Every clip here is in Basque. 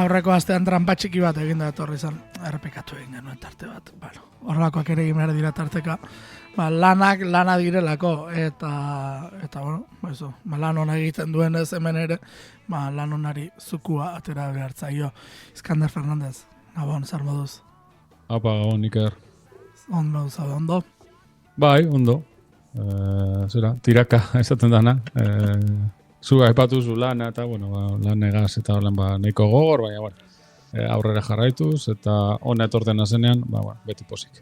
aurreko astean trampa txiki bat egin da etorri zen, errepikatu egin genuen tarte bat. Bueno, horrelakoak ere egin behar dira tarteka. Lana direlako, eta bueno, eso, lan hona egiten duen ez hemen ere, lan honari zukua atera behartzaio. Iskander Fernandez, Gabon, zer moduz? Apa, Gabon, Iker. Ondo, zabe, ondo? Bai, ondo. Tiraka, esaten dana. Zu aipatu zu lana, eta, bueno, lan egaz, eta horren, nahiko gogor, baina, bueno, aurrera jarraituz, eta hona etorten azenean, beti pozik.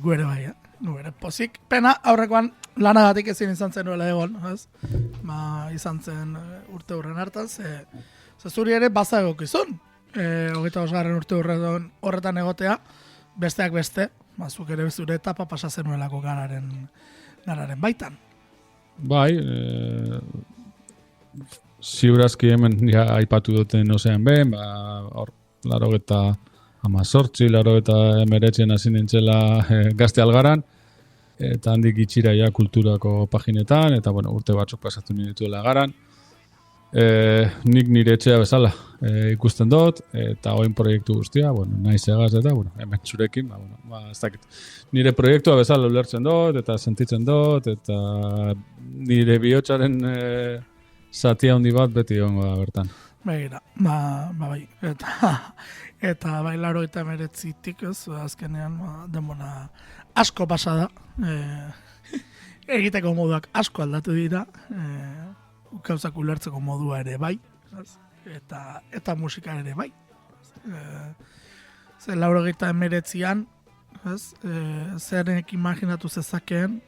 Guere bai, guere pozik. Pena, aurrekoan lanagatik ezin izan zen nuela egon, ez? Izan zen urte hurren hartan, ze zuri ere baza egokizun. 25. urte horretan egotea, besteak beste, zuk ere zure etapa pasa zenuelako gararen baitan. Bai, ziurazki hemen ja aipatu duten ozean ben, hor, 88, 89 hasi nintzela Gazte Algaran, eta handik itxira ja kulturako paginetan, eta bueno, urte batzuk pasatu nituela Garan. Nik nire etxea bezala ikusten dut, eta oin proiektu guztia, bueno, naiz egaz eta, bueno, hemen zurekin, ez dakit. Nire proiektua bezala ulertzen dut, eta sentitzen dut, eta nire bihotzaren zati handi bat beti egongo da bertan. Begira, bai, eta bai 89tik, ez, azkenean denbora asko pasa da, egiteko moduak asko aldatu dira, gauzak ulertzeko modua ere bai, eta musika ere bai. Zer 89an, zerek imaginatu zezakeen,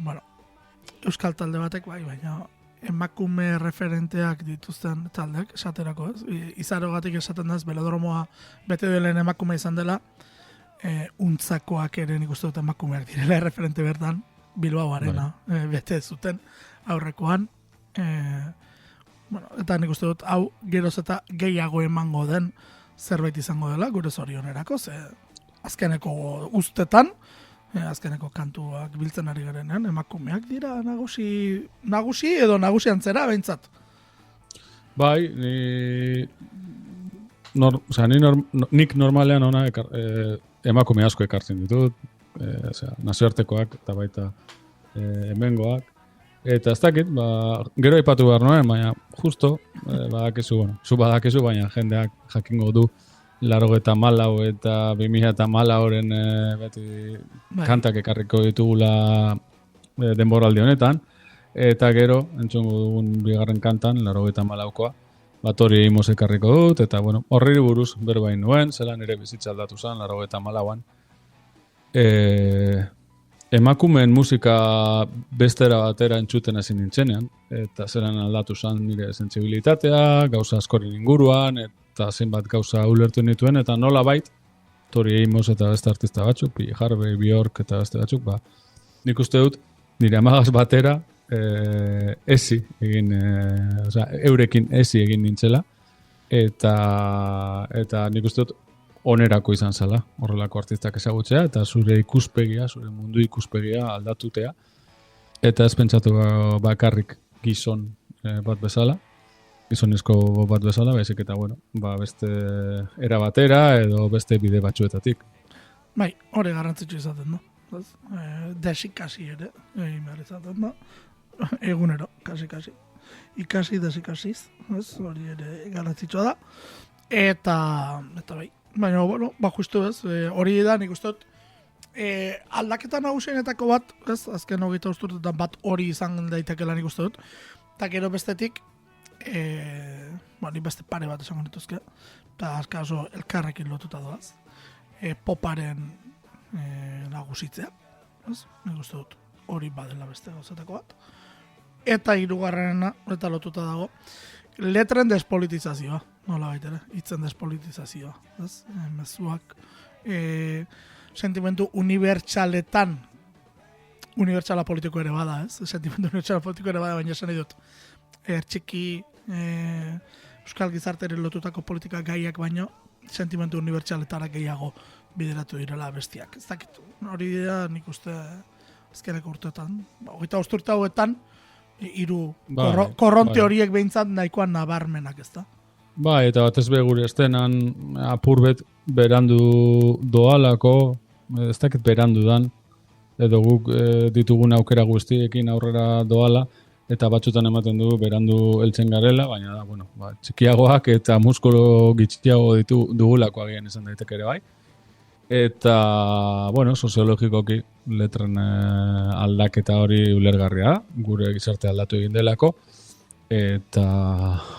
bueno, euskal talde batek bai, baina emakume referenteak dituzten taldeak, esaterako, izarogatik esaten da, belodromoa bete delen emakume izan dela, untzakoak ere nik uste dut emakumeak direla referente bertan, Bilbao Arena bete zuten aurrekoan, bueno, eta nik uste dut hau geroz eta gehiago emango den zerbait izango dela, gure zorionerako, ze azkeneko ustetan, azkeneko kantuak biltzen ari garenean, emakumeak dira nagusi edo nagusi antzera behintzat. Bai, nik normalean ona emakume asko ekartzen ditut, nazioartekoak eta baita hemengoak. Eta ez dakit, gero aipatu behar noen, baina justo, zu badakizu, baina jendeak jakingo du 94 eta 2014 beti kantak ekarriko ditugula denboraldi honetan, eta gero, entzungo dugun bigarren kantan, 94koa, hori eimoz ekarriko dut, eta bueno, horri buruz berbain nuen, zelan ere bizitza aldatu zen, 94an. Emakumeen musika bestera batera entzuten hasi nintzenean, eta zelan aldatu zen nire sentsibilitatea, gauza askorin inguruan, eta zenbat gauza ulertu nituen, eta nola bait, Tori Amos eta beste artista batzuk, P. Harvey, Bjork eta beste batzuk, nik uste dut, nire amagaz batera, eurekin ezi egin nintzela, eta nik uste dut, onerako izan zela, horrelako artistak ezagutzea, eta zure ikuspegia, zure mundu ikuspegia aldatutea, eta ez pentsatu bakarrik gizon bat bezala, gizonezko bat bezala, baizik eta, bueno, beste era batera edo beste bide batzuetatik. Bai, hori garrantzitsu izaten da. Desikasi ere, egin behar izaten da. Egunero, kasi. Desikasiz, hori ere garrantzitsua da. Eta bai, baina, bueno, justu ez, hori da, nik uste dut, aldaketa nagusienetako bat, ez, azken 25 urtetan bat hori izan daitekela nik uste dut, eta gero bestetik, nik beste pare bat esango nituzke, eta azkaso elkarrekin lotuta doaz, poparen nagusitzea, ez, nik uste dut, hori badela beste gauzetako bat, eta hirugarrena, eta lotuta dago, letren despolitizazioa, nola baitere, hitzen despolitizazioa, ez? Mezuak, sentimentu unibertsaletan, unibertsala politiko ere bada, ez? Sentimentu unibertsala politiko ere bada, baina esan nahi dut, txiki, euskal gizarteren lotutako politika gaiak baino, sentimentu unibertsaletara gehiago bideratu direla bestiak. Ez dakit, hori da nik uste azkeneko urteetan, 25 urte hauetan, hiru korronte horiek behintzat nahikoan nabarmenak, ez da? Bai, eta batez be gure estenan apurbet berandu doalako, ez dakit berandu dan, edo guk ditugun aukera guztiekin aurrera doala, eta batzutan ematen du berandu heltzen garela, baina da, bueno, txikiagoak eta muskulu gitxiago dugulako agian izan daiteke ere bai. Eta, bueno, soziologikoki letren aldaketa hori ulergarria, gure gizarte aldatu egin delako, eta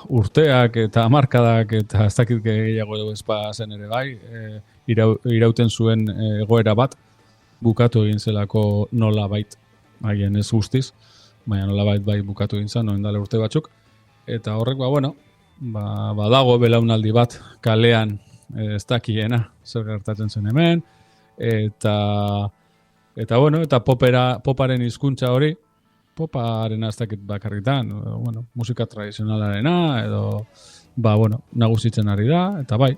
urteak eta hamarkadak eta ez dakit gehiago ezpa zen ere bai, irauten zuen egoera bat, bukatu egin zelako nolabait, haien ez guztiz, baina nolabait bai bukatu egin zen, noen dale urte batzuk, eta horrek, dago belaunaldi bat kalean ez dakiena zer gertatzen zen hemen, eta poparen hizkuntza hori, poparen ez dakit bakarritan, musika tradizionalarena, edo, nagusitzen ari da, eta bai,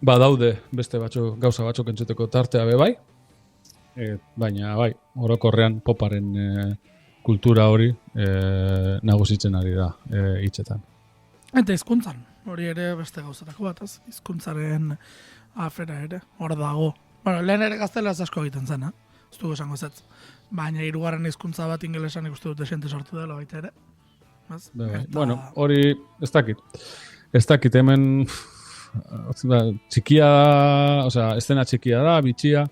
daude beste gauza batzuk entzuteko tartea be bai, baina bai, orokorrean poparen kultura hori nagusitzen ari da hitzetan. Eta hizkuntzan, hori ere beste gauzatako bat, hizkuntzaren afera ere, hor dago. Bueno, lehen ere gaztelaz asko egiten zen, ez dugu esango zetz. Baina hirugarren hizkuntza bat ingelesan ikustu dute xente sortu dela baita ere. Bueno, hori ez dakit. Ez dakit hemen txikia da, estena txikia da, bitxia,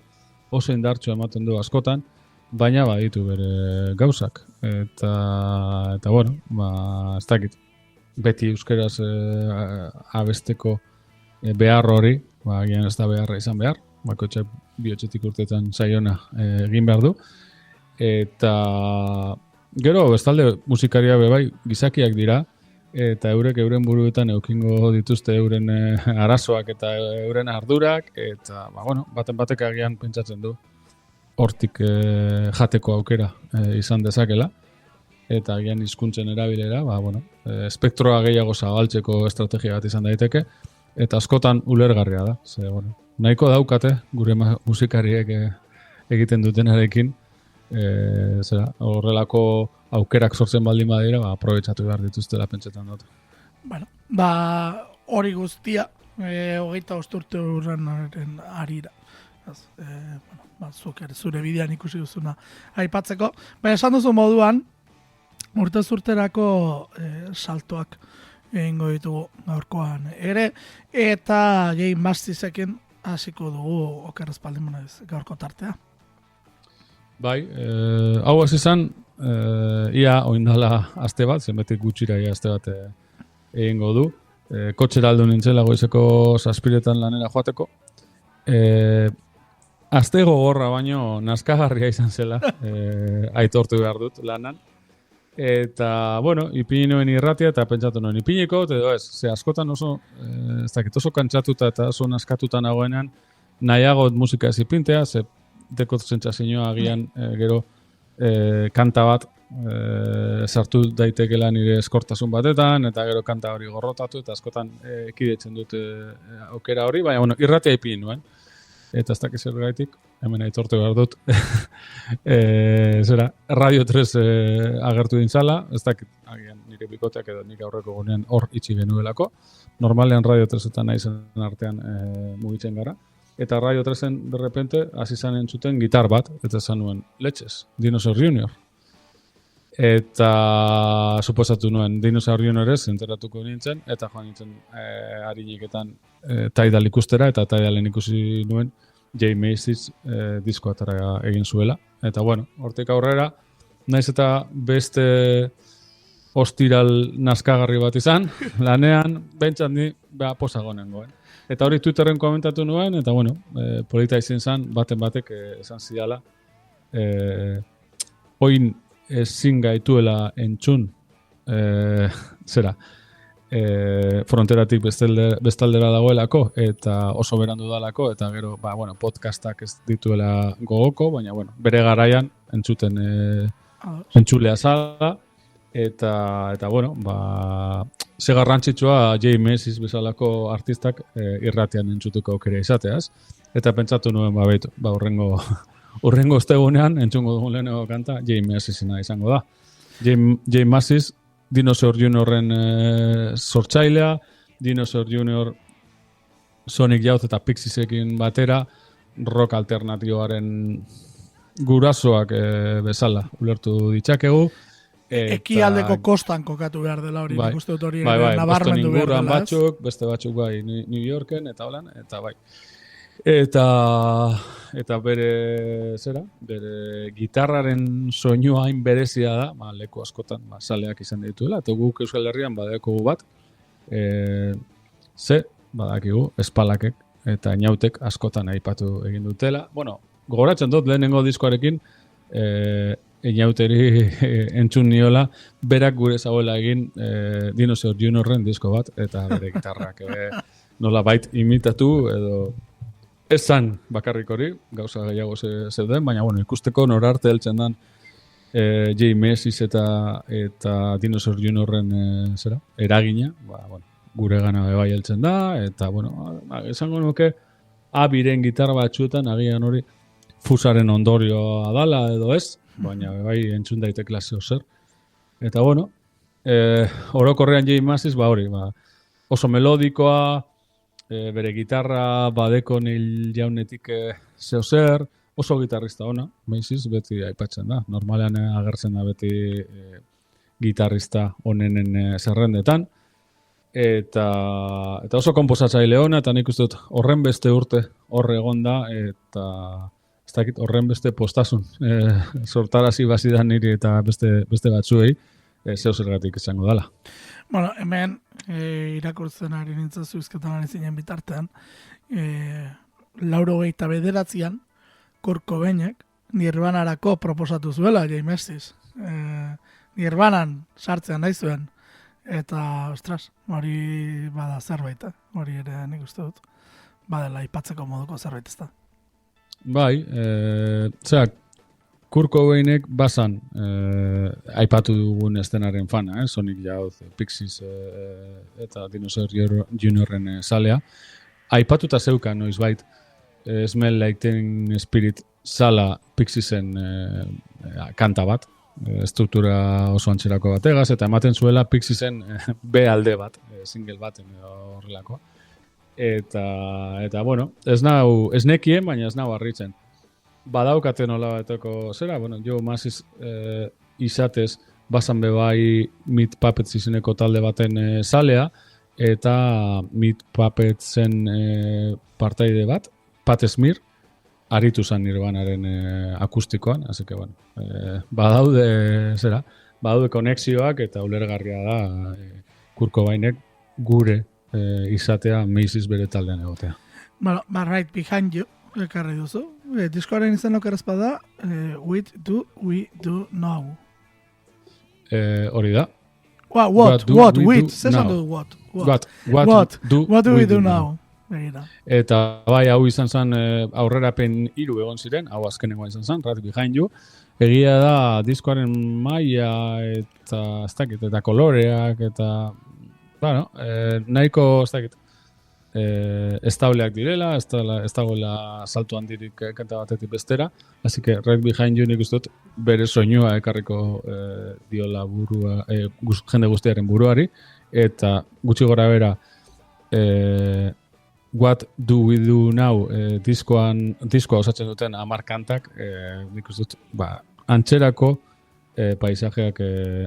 oso indartxo ematen du askotan, baina baditu bere gauzak. Eta ez dakit. Beti euskeraz abesteko behar hori, agian ez da beharra izan behar, bakoitzak bihotzetik urtetan saiona egin behar du. Eta gero, bestalde musikaria bai gizakiak dira, eta euren buruetan eukingo dituzte euren arazoak eta euren ardurak, eta baten batek agian pentsatzen du hortik jateko aukera izan dezakela, eta agian hizkuntzen erabilera, espektroa gehiago zabaltzeko estrategia bat izan daiteke, eta askotan ulergarria da. Nahiko daukate gure musikariek egiten dutenarekin, horrelako aukerak sortzen baldin badira, aprobetxatu behar dituztela pentsetan dut. Hori guztia, 25 urte urrenaren arira. Zuk ere zure bidean ikusi duzuna aipatzeko. Baina esan duzu moduan, urtez urterako saltoak egingo ditugu gaurkoan ere, eta Jay Mastizekin hasiko dugu okerrez baldin banaiz gaurko tartea. Bai, hau ez izan, ia oindala aste bat, zenbetik gutxira ia aste bat egingo du. Kotxera aldu nintzela goizeko 7 lanera joateko. Aste gogorra baino nazkagarria izan zela, aitortu behar dut lanan. Eta, ipini nuen irratia eta pentsatu nuen ipiniko, edo ez, ze askotan oso, ez dakit oso kantxatuta eta oso naskatuta nagoenean, nahiago musika ez ipintea, ze dekot zentzazioa agian gero kanta bat sartu daitekela nire eskortasun batetan, eta gero kanta hori gorrotatu, eta askotan ekidetzen dut aukera hori, baina irratia ipini nuen. Eta ez dakiz ergaitik, hemen aitortu behar dut, Radio 3 agertu dintzala, ez dakit, agian nire bikoteak edo nik aurreko gunean hor itxi genuelako. Normalean Radio 3 eta naizen artean mugitzen gara. Eta Radio 3-en derrepente hasi zan entzuten gitar bat, eta zan nuen Letxez, Dinosaur Junior. Eta suposatu nuen Dinosaur Juniorez enteratuko nintzen, eta joan nintzen hariniketan Tidal ikustera, eta Tidalen ikusi nuen Jay Macy's disko atara egin zuela. Eta hortik aurrera, naiz eta beste ostiral naskagarri bat izan, lanean, bentsat ni posagonengoen. Eta hori Twitterren komentatu nuen, eta polita izin zan, baten batek esan zidala, oin ezin gaituela entzun, fronteratik bestaldera dagoelako, eta oso berandu dalako, eta gero, podcastak ez dituela gogoko, baina, bere garaian entzuten entzulea zala, eta ze garrantzitsua Jay Macy's bezalako artistak irratian entzutuko aukera izateaz, eta pentsatu nuen, urrengo ostegunean entzungo dugun lehenengo kanta Jay Macy'sena izango da. Jay Macy's Dinosaur Juniorren sortzailea, Dinosaur Junior, Sonic Youth eta Pixiesekin batera, rock alternatiboaren gurasoak bezala ulertu ditzakegu. Ekialdeko kostan kokatu behar dela hori, bai, nik uste dut hori bai, nabarmendu behar inguruan dela, batzuk, beste batzuk bai New Yorken eta holan, eta bai. Eta bere gitarraren soinua hain berezia da, leku askotan saleak izan dituela, eta guk Euskal Herrian badeko bat, badakigu, espalakek eta inautek askotan aipatu egin dutela. Bueno, gogoratzen dut lehenengo diskoarekin, inauteri entzun niola, berak gure zagoela egin Dinosaur Juniorren disko bat, eta bere gitarrak nola bait imitatu, edo esan bakarrik hori, gauza gehiago zeuden, baina bueno, ikusteko norarte heltzen dan J. Macy's eta Dinosaur Juniorren eragina, gure gana bai heltzen da, eta bueno, esango nuke abiren gitarra batzuetan agian hori fusaren ondorioa dala edo ez, baina bai entzun daitekela zer. Eta bueno, orokorrean J. Macy's hori, oso melodikoa, bere gitarra badeko Neil Jaunetik zer, oso gitarrista ona, Macy's beti aipatzen da. Normalean agertzen da beti gitarrista onenen zerrendetan. Eta oso konposatzaile ona, eta nik uste dut horren beste urte horre egon da, eta ez dakit horren beste postasun sortarazi bazidan niri eta beste batzuei zergatik izango dela. Bueno, hemen irakurtzen ari nintzen zuizketan ari zinen bitartean, 89an Kurt Cobainek Nirvanarako proposatu zuela J. Macy's. Nirvanan sartzean nahi zuen. Eta, ostras, hori bada zerbait, hori ere nik uste dut, badela aipatzeko moduko zerbait ez da. Bai, Kurt Cobainek bazan aipatu dugun estenaren fana, Sonic Youth, Pixies eta Dinosaur Juniorren salea. Aipatuta zeukan noizbait Smell Like Teen Spirit sala Pixiesen kanta bat, struktura oso antxerako bategaz, eta ematen zuela Pixiesen B alde bat, single baten horrelakoa. Eta bueno, ez nekien, baina ez nau harritzen. Badaukaten hola bateko zera, bueno, Joe Macy's izatez, bazan bebai Meat Puppets izeneko talde baten salea, eta Meat Puppetsen partaide bat, Pat Smear, aritu zen Nirvanaren akustikoan, así que bueno, badaude konexioak eta ulergarria da Kurt Cobainek gure izatea Macy's bere taldean egotea. Bueno, Right Behind You, ekarri duzu. Diskoaren izan okeraz bada, What Do We Do Now? Hori da. What do we do now? Eta bai, hau izan zen aurrerapen 3 egon ziren, hau azkenengoa izan zen, Right Behind You. Egia da diskoaren maila eta koloreak eta bueno, nahiko estableak direla, ez dagoela saltu handirik kanta batetik bestera, así que Right Behind You nik uste dut bere soinua ekarriko diola burua, jende guztiaren buruari, eta gutxi gora bera What Do We Do Now diskoa osatzen duten 10 kantak, nik uste dut antxerako paisajeak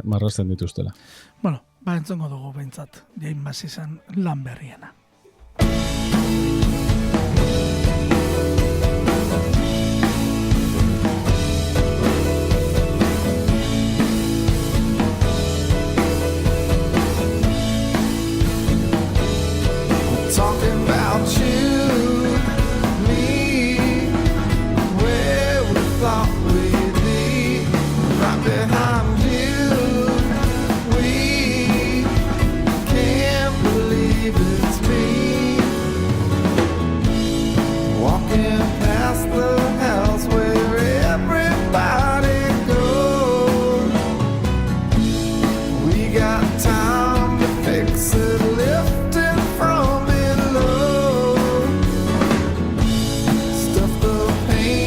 marrazten dituztela. Bueno, entzongo dugu behintzat, J. Macy'sen lan berriena. Talking about you, me, where we thought we'd be, right behind you. We can't believe it's me, walking past the house where everybody goes. We got time to fix it, lifting from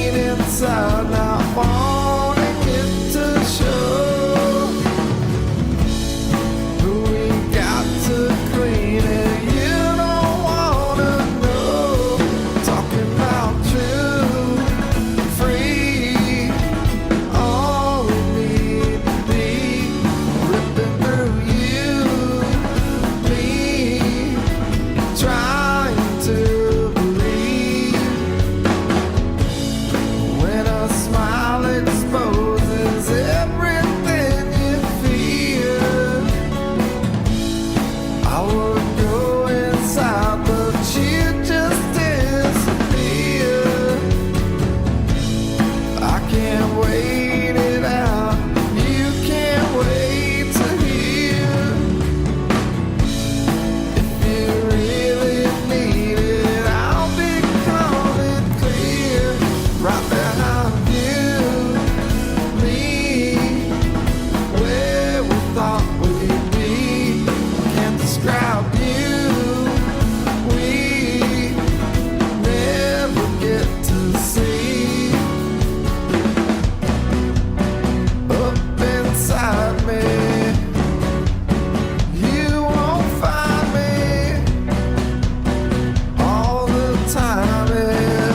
inside, not wanting it to show. We got to clean it. I would go inside, but you just disappear. I can't wait it out. You can't wait to hear. If you really need it, I'll be coming clear. Right behind you, me, where we thought we'd be. Can't describe you. We never get to see. Up inside me, you won't find me. All the time it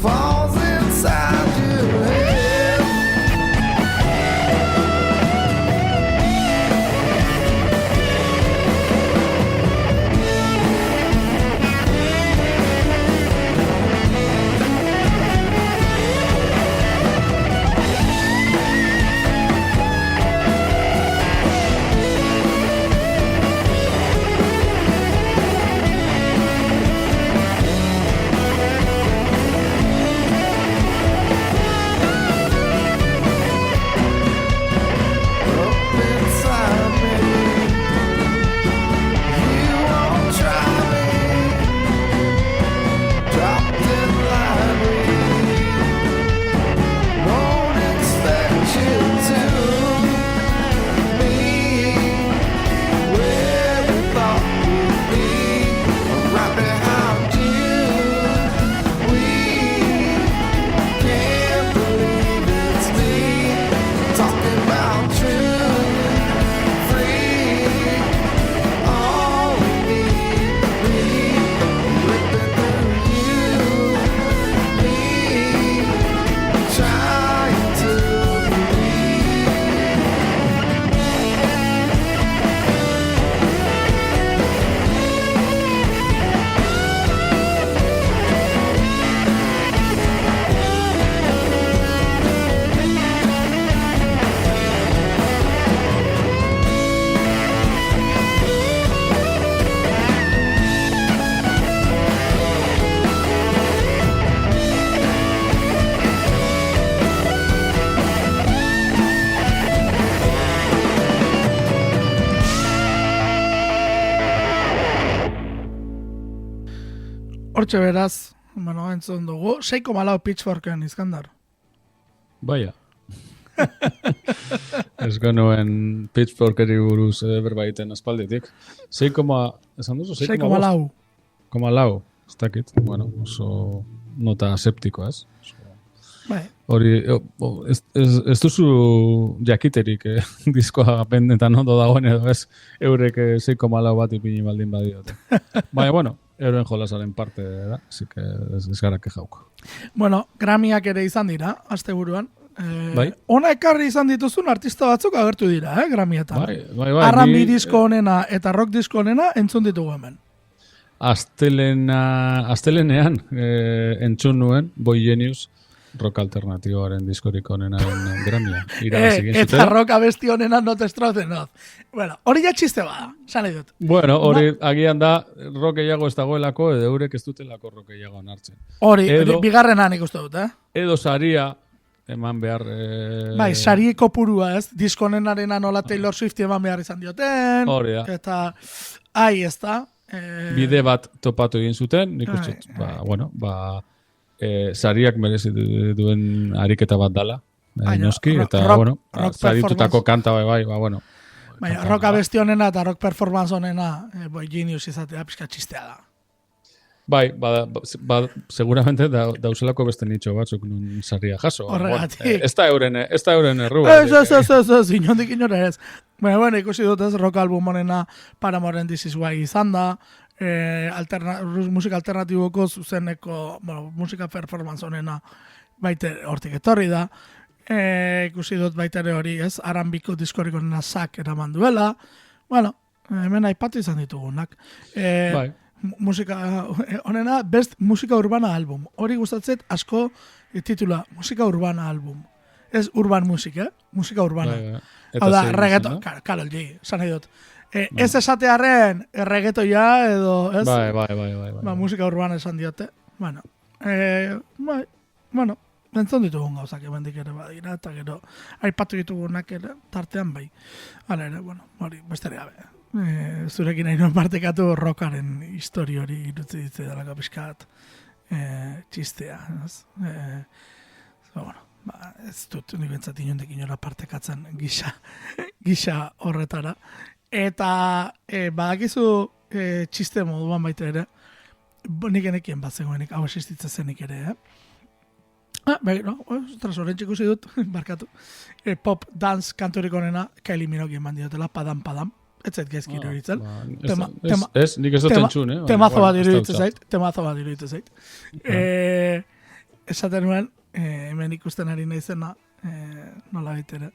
falls inside your head. Up inside me, you won't try me. Dropped in library, won't expect you to. Me, where we thought we'd be, right behind you. We can't believe it's me, talking about truth, free. All we need to be, ripping through you, me, trying to believe. Hortxe beraz, bueno, entzun dugu, 6,4 Pitchforken Iskandar. Baia. Ez genuen Pitchforkeri buruz berbaiten aspalditik. 6, esan duzu? 6,4. 6,4. Ez dakit, bueno, oso nota aseptikoa, ez? Bai, Hori, ez duzu jakiterik diskoa pendetan ondo dagoen edo ez eurek 6,4 bat ipini baldin badiote. Baina, bueno, euren jolasaren parte da, así que ez gara kejauko. bueno, Grammyak ere izan dira, asteburuan. Bai. Ona ekarri izan dituzun artista batzuk agertu dira, Grammyetan. Bai, R&B ni- disko onena eta rock disko onena entzun ditugu hemen. Astelenean entzun nuen Boy Genius rock alternatiboaren diskorik onenaren Grammya. Irabazi egin Eta zutela. rock abesti onena not estrozen oz. Bueno, hori ja txiste bada, sane dut. Bueno, hori agian da rock gehiago ez dagoelako edo eurek ez dutelako rock gehiago hartzen. Hori, Edo- bigarrenan ikusten dut, Edo saria eman behar... Bai, sari kopurua ez, diskonenarena nola Taylor Swift eman behar izan dioten. Hori da. Eta, ez da. Bide bat topatu egin zuten, nik uste, sariak merezi duen ariketa bat dala, Baina, noski, eta, rock saritutako kanta bai, bueno. Baina, rock abesti honena eta rock performance honena, Boy Genius izatea pixka txistea da. Bai, seguramente dauzelako beste nitxo batzuk nun saria jaso. Horregatik. Ez da euren errua. Ez, inondik inora ez. Bueno, ikusi dut ez, rock album honena Paramoren This Is Why izan da, musika alternatiboko zuzeneko, musika performance honena baite hortik etorri da, ikusi dut baita ere hori ez, R&Bko diskorik honena Zack eraman duela, bueno, hemen aipatu izan ditugunak. Bai. Musika honena best musika urbana album. Hori gustatzet asko titula musika urbana album. Ez urban musik, musika urbana. Bai. Hau da, reggaeton, Karol G, esan nahi dut. Ez esatearren erregetoia edo, ez? Bai. Ba, musika urbana esan diote. Bueno, bueno, entzun ditugun gauzak emendik ere badira, eta gero aipatu ditugunak ere, tartean bai. Hala ere, bueno, hori, besterik gabe. Zurekin nahi nuen partekatu rockaren histori hori irutzi ditze dalako pixkat txistea, ez? Bueno, ez dut nik bentsat inondik inora partekatzen gisa horretara. Eta badakizu txiste moduan baita ere, nik enekien bat zegoenik, hau existitza zenik ere, ostras, horrentxe ikusi dut, barkatu. Pop dance kanturik onena, Kylie Minogue eman diotela, padam. Ez zait gaizki iruditzen. Ez, nik ez dut entzun, Temazo bat iruditzen zait. Esaten nuen, hemen ikusten ari naizena, nola baitere,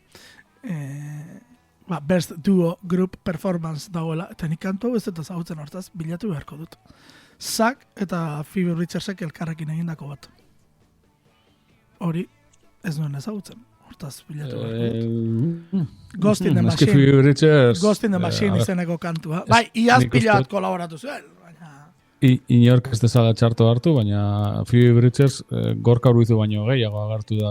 best duo group performance dagoela, eta nik kantu hau ez dut ezagutzen hortaz, bilatu beharko dut. Zack eta Phoebe Richardsek elkarrekin egindako bat. Hori ez nuen ezagutzen. Hortaz bilatu beharko dut. Ghost in the Machine. Ghost in the Machine izeneko kantua. Bai, iaz pila bat kolaboratu zuen. Inork ez dezala txarto hartu, baina Phoebe Bridgers gorka urbizu baino gehiago agartu da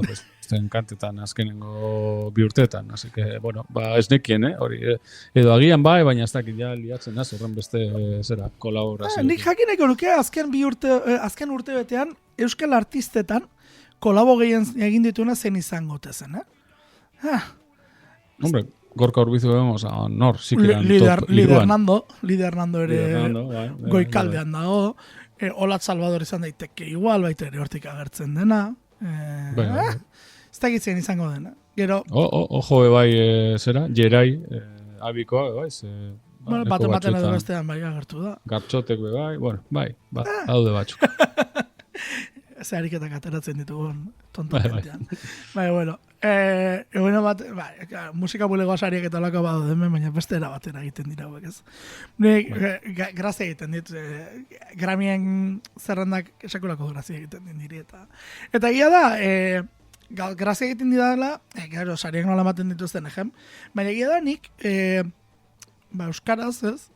zen kantetan azkenengo bi urteetan. Así que, bueno, ez nekien, hori. Edo agian bai, baina ez dakit ja liatzen naz, horren beste zera, kolaborazio. Nik jakineko nuke azken urte betean euskal artistetan kolabo gehien egin dituna zen izango tezen, Hombre, gorka urbizu vemos a nor, sikiran Lider Hernando ere goikaldean dago, Olat Salvador izan daiteke igual, baita ere hortik agertzen dena, ez dakitzen izango dena. Gero... Ojo bai, zera, Jerai, abikoa, bai, bueno, baten edo bestean bai agertu da. Gartxotek bai, bueno, bai, daude batzuk. Ze ariketak ateratzen ditugun tonto jentean. Bai, bueno. Bueno bat, musika bulegoa sariak eta lako badu demen, baina beste era batera egiten dira hauek, ez. Nik, grazia egiten dit, Grammyen zerrendak esakulako grazia egiten diri, eta egia da, grazia egiten dira, gero, sariak nola ematen dituzten egen, baina egia da nik, euskaraz, ez,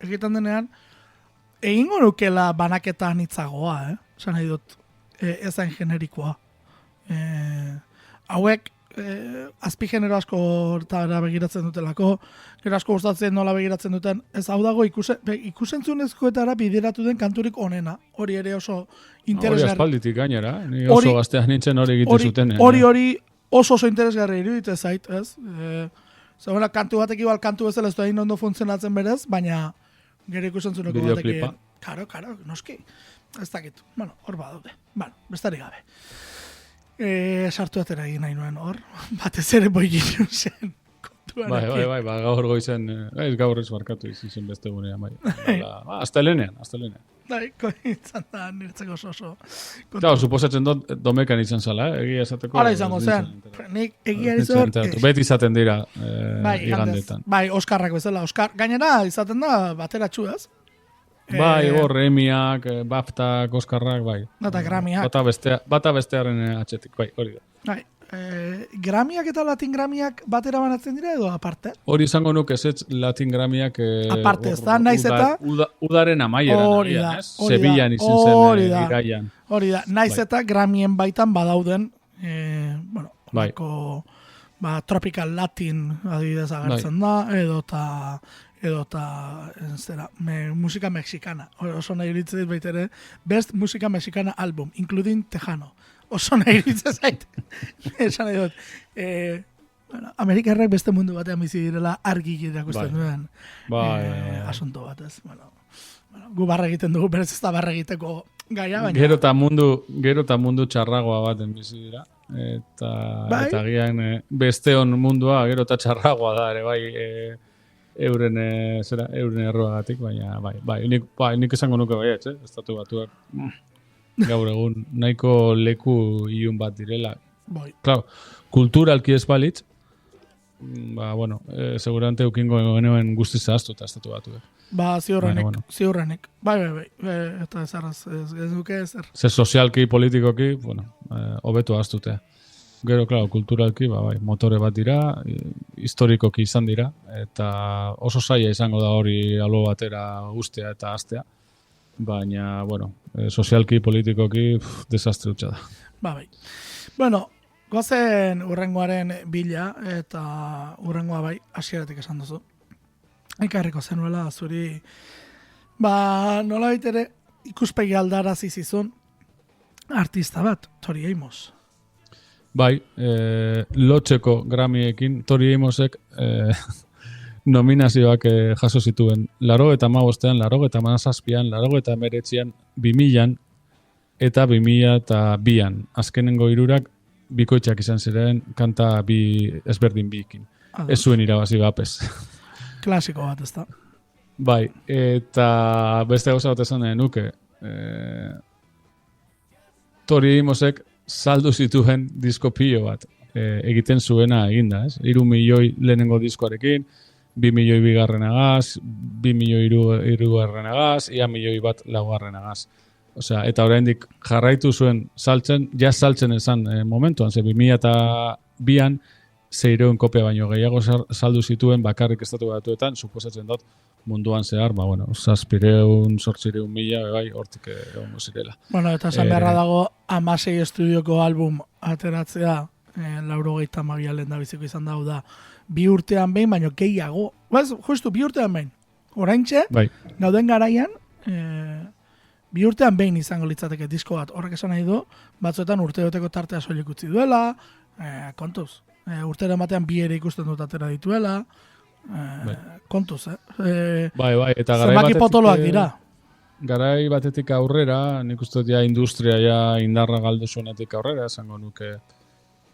egiten denean, egingo nukela banaketa anitzagoa, esan nahi dut, ezain generikoa. Hauek, azpigenero asko hortara begiratzen dutelako, gero asko gustatzen nola begiratzen duten, ez hau dago ikusentzunezkoetara bideratu den kanturik onena. Hori ere oso interesgarri. Hori aspalditik gainera, ni oso gaztean nintzen hori egiten zuten. Hori oso interesgarri iruditzen zait, ez? Zaguna, kantu batek igual kantu bezala ez da ondo funtzionatzen berez, baina gero ikusentzuneko batek. Karo, noski. Ez dakit. Bueno, hor badaude. Bueno, bestarik gabe. Sartu atera egin nahi nuen hor. Batez ere boi ginen zen. Bai, gaur goizen, gaur ez barkatu izin beste gunean, bai. Astelenean. Bai, izan da, niretzeko oso. Claro, suposatzen domekan izan zala, egia esateko. Hala izango zen. Nik egia izan. Beti izaten dira igandetan. Bai, Oskarrak bezala. Gainera, izaten da, bateratxu ez. Bai, hor, Emiak, Baftak, Oskarrak, bai. Eta Grammyak. Bata bestearen atxetik, bai, hori da. Bai, Grammyak eta Latin Grammyak batera banatzen dira edo aparte? Hori izango nuke ez Latin Grammyak aparte, ez da, naiz eta... Udaren amaieran, ez? Sevillan izin zen iraian. Hori da, naiz eta Grammyen baitan badauden, Tropical Latin adibidez agertzen da, edota musika mexicana. Oso nahi iritzen dit baitere, best musika mexicana album, including Tejano. Oso nahi iritzen zait. Esan nahi dut. Amerikarrak beste mundu batean bizi direla argi irakusten duen. Asunto bat ez. Gu barra egiten dugu, berez ez da barra egiteko gaia, baina... Gero eta mundu txarragoa baten bizi dira. Eta gian besteon mundua gero eta txarragoa da ere, bai... euren erroagatik, baina nik esango nuke baietz, estatu batuak gaur egun nahiko leku ilun bat direla. Claro, kulturalki ez balitz, seguramente ukingo genuen guztiz zahaztu eta estatu batuak. Ziurrenik. Bai, eta ez duke ezer. Ze sozialki, politikoki, hobetu ahaztutea. Gero, claro, kulturalki, bai, motore bat dira, historikoki izan dira, eta oso zaila izango da hori alo batera ustea eta astea, baina, bueno, sozialki, politikoki, desastre hutsa da. Bai. Bueno, gozen urrengoaren bila, eta urrengoa bai, hasieratik esan duzu. Ekarriko zenuela zuri, nolabait ere, ikuspegi aldarazi zizun artista bat, Tori Amos. Bai, lotzeko Grammyekin, Tori Amosek nominazioak jaso zituen 85ean, 87ean, 89ean, 2000an eta 2002an. Azkenengo hirurak bikoitzak izan ziren kanta ezberdin biekin. Ez zuen irabazi bapez. Klasiko bat, ezta? Bai, eta beste gauza bat esan nahi nuke. Tori Amosek saldu zituen disko pilo bat egiten zuena eginda, ez? 3 milioi lehenengo diskoarekin, 2 milioi bigarrenagaz, 2 milioi hirugarrenagaz, ia milioi bat laugarrenagaz. Osea, eta oraindik jarraitu zuen saltzen, saltzen esan momentuan, ze 2002an 600 kopia baino gehiago saldu zituen bakarrik Estatu Batuetan, suposatzen dut munduan zehar, 700, 800 mila, bai, hortik egongo zirela. Bueno, eta esan beharra dago 16 estudioko album ateratzea, 92 lehendabiziko izan da 2 urtean behin, baino gehiago. Justu, 2 urtean behin. Oraintxe, bai. Gauden garaian, 2 urtean behin izango litzateke disko bat. Horrek esan nahi du, batzuetan urtebeteko tartea soilik utzi duela, kontuz. Urtero ematean 2 ere ikusten dut atera dituela, kontuz, Bai, eta zenbaki potoloak dira. Garai batetik aurrera, nik uste dut indarra indarra galdu zuenetik aurrera, esango nuke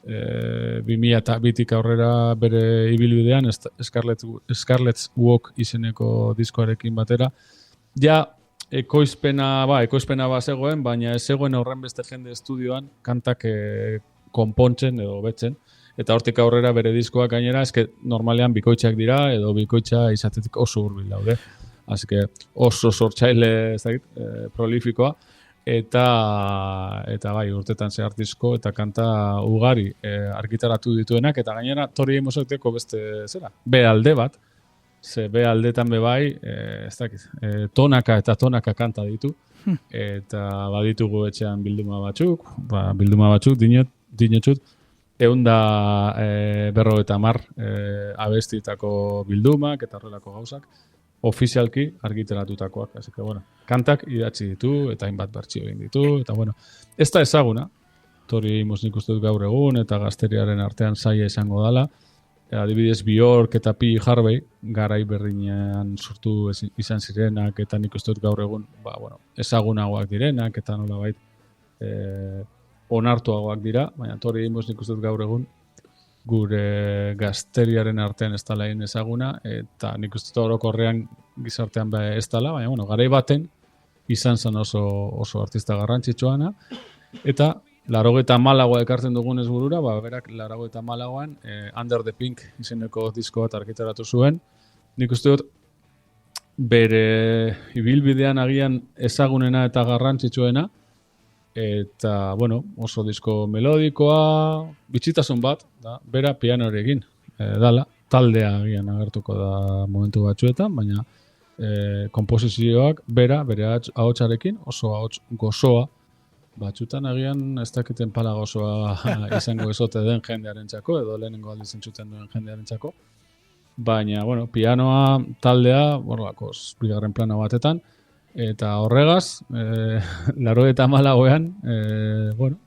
2002tik aurrera bere ibilbidean, Scarlet's Walk izeneko diskoarekin batera. Ekoizpena bazegoen, baina ez zegoen horren beste jende estudioan kantak konpontzen edo betzen. Eta hortik aurrera bere diskoak gainera, eske normalean bikoitzak dira, edo bikoitza izatetik oso hurbil daude. Así que oso sortzaile, prolifikoa, eta bai, urtetan zehar disko eta kanta ugari argitaratu dituenak, eta gainera Tori Amoseko beste B alde bat, ze B aldetan bai, tonaka eta tonaka kanta ditu, eta baditugu etxean bilduma batzuk, dinotxut, 150 abestitako bildumak eta horrelako gauzak, ofizialki argitaratutakoak. Así que, bueno, kantak idatzi ditu, eta hainbat bertsio egin ditu, eta, bueno, ez da ezaguna, Tori Amos nik uste dut gaur egun, eta gazteriaren artean zaila izango dala, adibidez Bjork eta P. Harvey, garai berrinean sortu izan zirenak, eta nik uste dut gaur egun, ezagunagoak direnak, eta nolabait onartuagoak dira, baina Tori Amos nik uste dut gaur egun, gure gazteriaren artean ez dala ezaguna, eta nik uste dut orokorrean gizartean ez dala, baina, garai baten izan zen oso artista garrantzitsuana, eta 84 ekartzen dugunez burura, berak 84an Under the Pink izeneko disko bat argitaratu zuen. Nik uste dut bere ibilbidean agian ezagunena eta garrantzitsuena, eta, oso disko melodikoa, bitxitasun bat, bera pianorekin dala, taldea agian agertuko da momentu batzuetan, baina konposizioak bere ahotsarekin, oso ahots gozoa, batzutan agian ez dakiten pala gozoa izango ezote den jendearentzako, edo lehenengo aldiz entzuten duen jendearentzako, baina, pianoa taldea, bigarren plana batetan, eta horregaz, 94ean,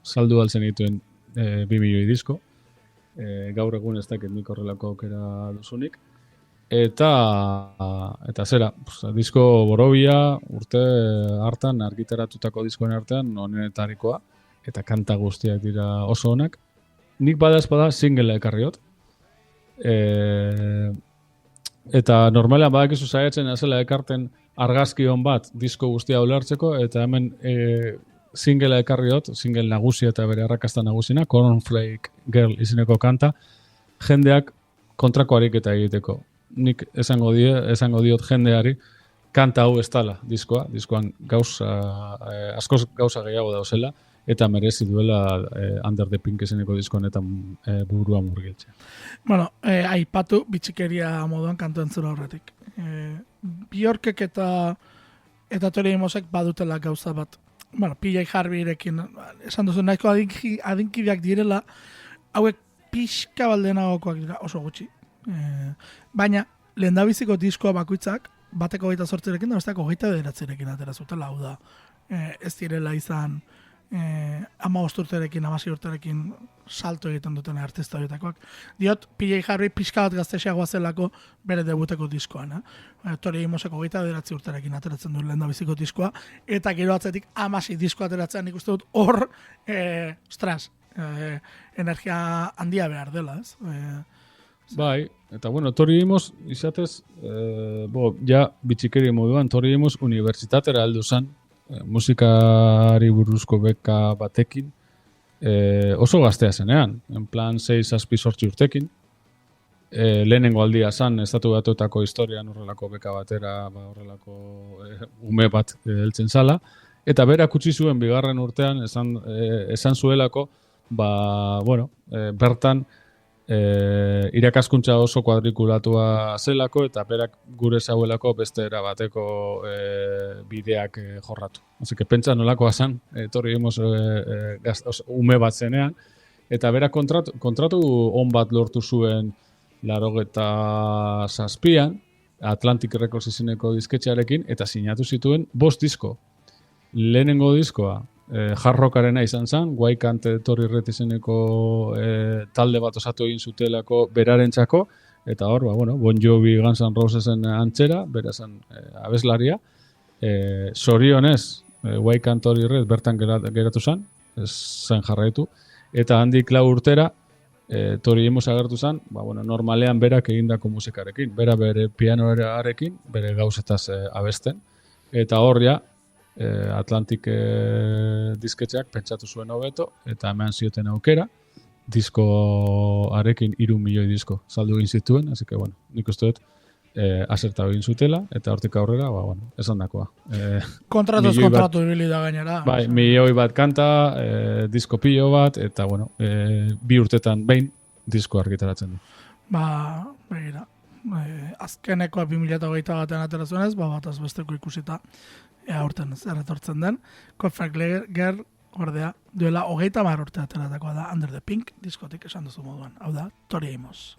saldu altzen dituen 2 milioi disko. Gaur egun ez dakit nik horrelako aukera duzunik. Eta zera, disko borobia urte hartan argitaratutako diskoen artean onenetarikoa, eta kanta guztiak dira oso onak. Nik bada singlea ekarriot. Eta normalean badakizu saiatzen azela ekarten argazki hon bat disko guztia ulertzeko, eta hemen singlea ekarriot, single nagusia eta bere arrakasta nagusina, Cornflake Girl izeneko kanta, jendeak kontrako ariketa egiteko. Nik esango diot jendeari, kanta hau ez dala diskoan askoz gauza gehiago dauzela, eta merezi duela Under the Pink izeneko disko honetan burua murgiltzea. Bueno, aipatu bitxikeria moduan kantu entzula horretik. Bjorkek eta Tori Amosek badutela gauza bat. Bueno, PJ Harveyrekin, esan duzu nahiko adinkideak direla, hauek pixka baldenagokoak dira, oso gutxi. Baina, lehendabiziko diskoa bakoitzak, bateko 28rekin da besteko 29rekin atera zutela, hau da. Ez direla izan 15 urterekin, 16 urterekin salto egiten duten artista horietakoak. Diot, PJ Harvey pixka bat gaztexeagoa zelako bere debuteko diskoan. Tori Amoseko 29 urterekin ateratzen duen lehendabiziko diskoa, eta gero atzetik 16 diskoa ateratzen nik uste dut hor, energia handia behar dela, ez? Bai, eta bueno, Tori Amos izatez, ja bitxikeri moduan, Tori Amos unibertsitatera heldu zen, musikari buruzko beka batekin, oso gaztea zenean, en plan 6-8 urtekin, lehenengo aldia zan, Estatu Batuetako historian horrelako beka batera, horrelako ume bat heltzen zala, eta berak utzi zuen bigarren urtean esan zuelako, bertan irakaskuntza oso kuadrikulatua zelako eta berak gure zauelako beste era bateko bideak jorratu. Así que pentsa nolakoa zan, Tori Amos ume bat zenean, eta berak kontratu on bat lortu zuen 87an, Atlantic Records izeneko disketxearekin, eta sinatu zituen 5 disko. Lehenengo diskoa, hard rockarena izan zen, Why Can't Tori Red izeneko talde bat osatu egin zutelako berarentzako, eta hor, Bon Jovi Guns N' Rosesen antzera, bera zen abeslaria. Zorionez, Why Can't Tori Red bertan geratu zen, ez zen jarraitu, eta handik 4 urtera, Tori Amos agertu zen, normalean berak egindako musikarekin, bere pianoarekin, bere gauzetaz abesten, eta hor ja, Atlantic disketxeak pentsatu zuen hobeto eta eman zioten aukera diskoarekin 3 milioi disko saldu egin zituen, así que nik uste dut aserta egin zutela eta hortik aurrera, esan dakoa. Kontratu ibili da gainera. Bai, milioi bat kanta, disko pilo bat, eta 2 urtetan behin disko argitaratzen du. Begira. Azkenekoa 2008 batean atera zuenez, bataz besteko ikusita aurten zer etortzen den. Kopfenegger ordea duela 30 urte ateratakoa da Under the Pink diskotik esan duzu moduan. Hau da, Tori Amos.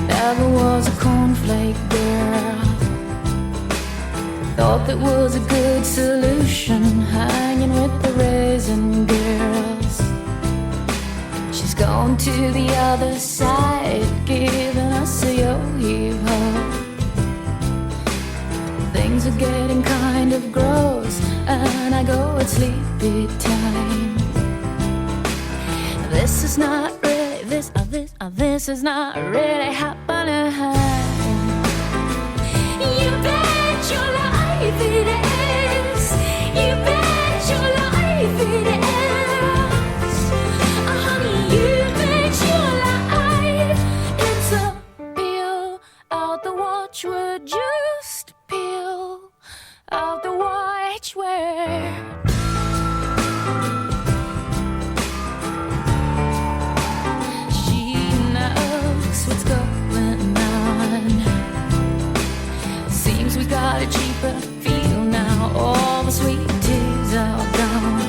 Never was a cornflake girl. Thought that was a good solution, hanging with the raisin girls. She's gone to the other side, giving us a yo-yo. Things are getting kind of gross, and I go at sleepy time. This is not really this is not really happening. You bet your life it is. You bet your life it is. Honey, you bet your life it's a peel out the watchword. Just peel out the watchword. What's going on? Seems we got a cheaper feel now. All the sweet teas are gone.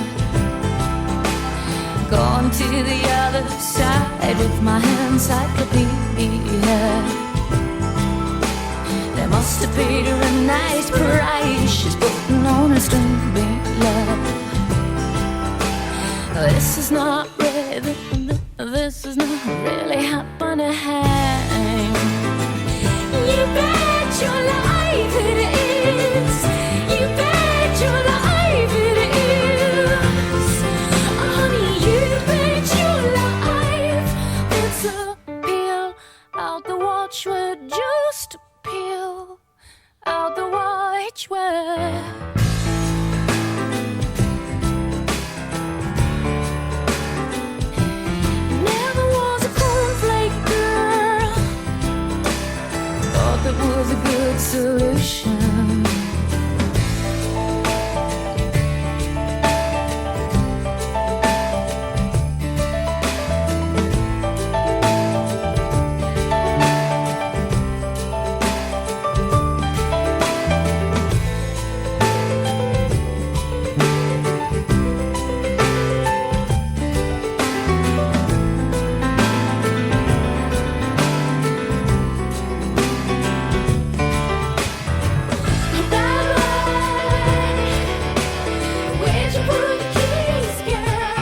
Gone to the other side with my encyclopedia. They must have paid her a nice price. She's putting on a string love. This is not really. This is not really happening. You bet your life it is. You bet your life it is. Honey, you bet your life. It's a peel out the watchword. Just peel out the watchword. wish were. Never was a cornflake girl. Thought that was a good solution. Where'd you put the keys, girl?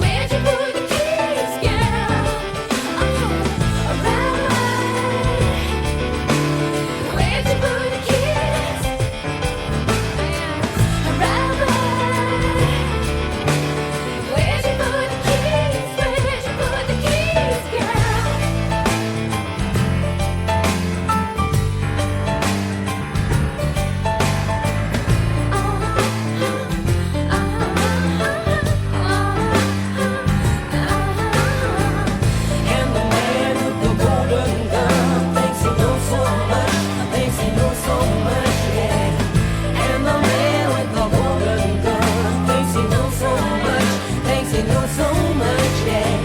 Where'd you put the keys, girl? Where'd you put the keys? Where'd you put the keys? Where'd you put the keys, girl? And the man with the golden gun thinks he knows so much, thinks he knows so much, yeah. And the man with the golden gun thinks he knows so much, thinks he knows so much, yeah.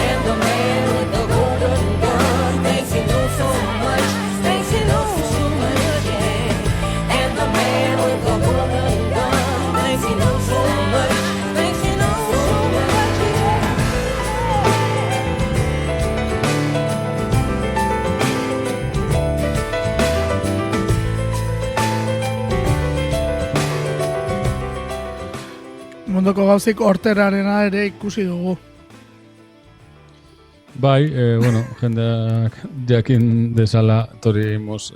And the man with the golden gun thinks he knows so much, thinks he knows so much, yeah. And the man with the golden gun thinks he knows so much, thinks he knows so much, yeah. Munduko gauzik horterarena ere ikusi dugu. Bai, bueno, jendeak jakin desala tori imos,